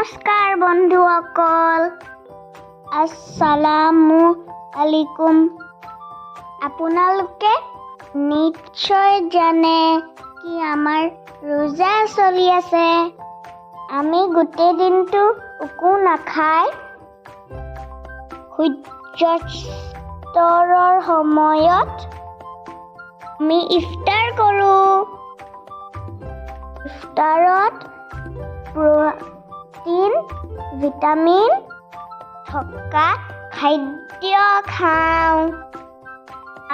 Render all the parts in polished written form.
নমস্কাৰ বন্ধুসকল, আসসালামু আলাইকুম। আপোনালোকে নিশ্চয় জানে কি আমাৰ ৰোজা চলি আছে। আমি গোটেই দিনটো একো নাখাই সূৰ্যাস্তৰ সময়ত আমি ইফতাৰ কৰোঁ। ইফতাৰত প্ৰ'টিন, ভিটামিন থকা খাদ্য খাওঁ।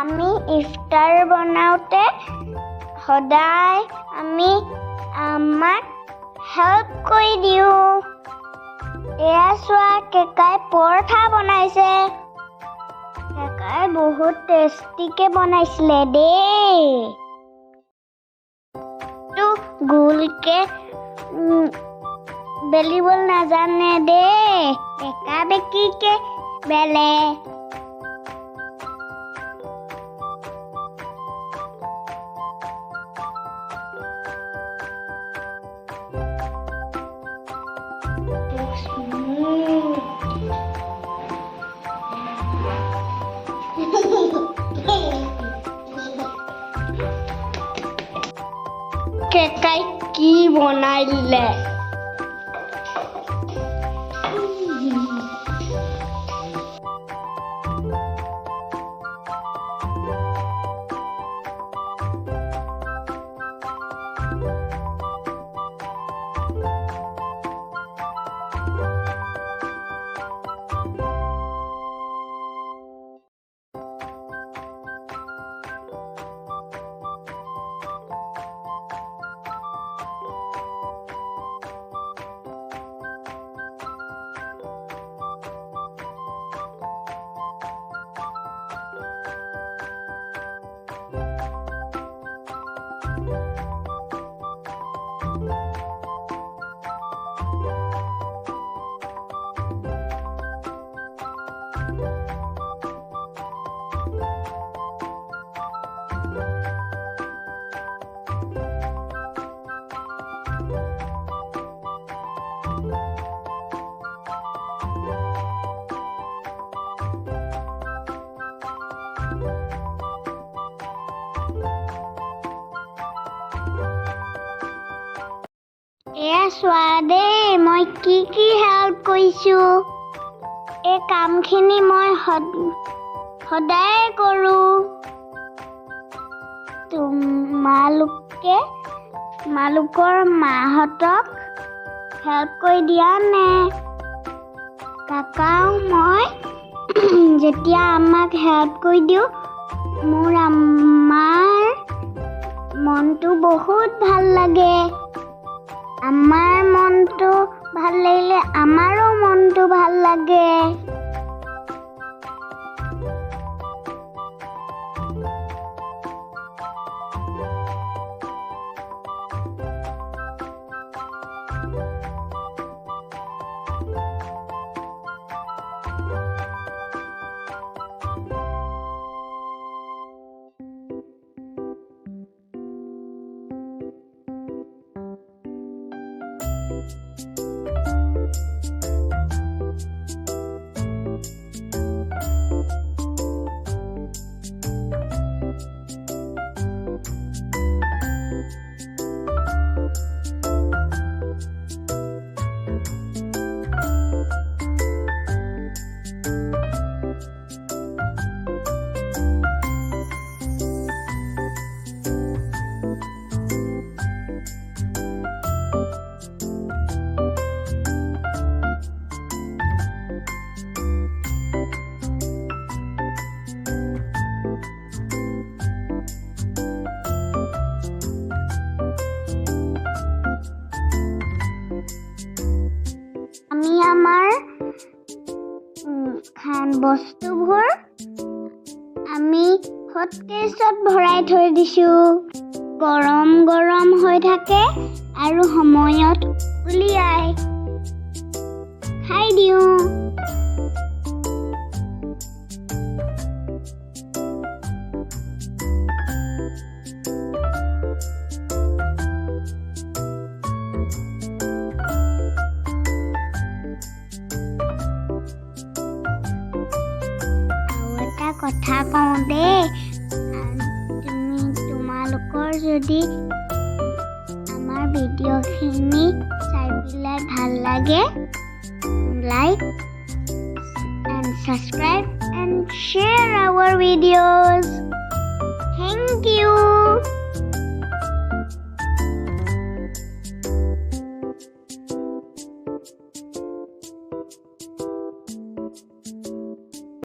আমি ইফতাৰ বনাওঁতে সদায় আমি আমাক হেল্প কৰি দিওঁ। এয়া চোৱা, কেকাই পৰঠা বনাইছে। কেকাই বহুত টেষ্টিকে বনাইছিলে দেই। গোলকে বেলিব নাজানে দেই, বেকা বেকিকে বেলে। কেকাই কি বনাইলে? এয়া চোৱা দেই, মই কি হেল্প কৰিছোঁ। এই কামখিনি মই সদায় কৰোঁ। তোমালোকৰ মাহঁতক হেল্প কৰি দিয়া নে? কাকাও মই যেতিয়া আমাক হেল্প কৰি দিওঁ, আমাৰ মনটো বহুত ভাল লাগে। আমাৰ মনটো ভাল লাগিলে আমাৰো মনটো ভাল লাগে। আমি আমাৰ বস্তুবোৰ আমি হটকেছত ভৰাই থৈ দিছোঁ। গৰম হৈ থাকে আৰু সময়ত উলিয়াই খাই দিওঁ। কথা কওঁ দেই তোমালোকৰ যদি আমাৰ ভিডিঅ'খিনি চাই পেলাই ভাল লাগে like and subscribe and share our videos. Thank you.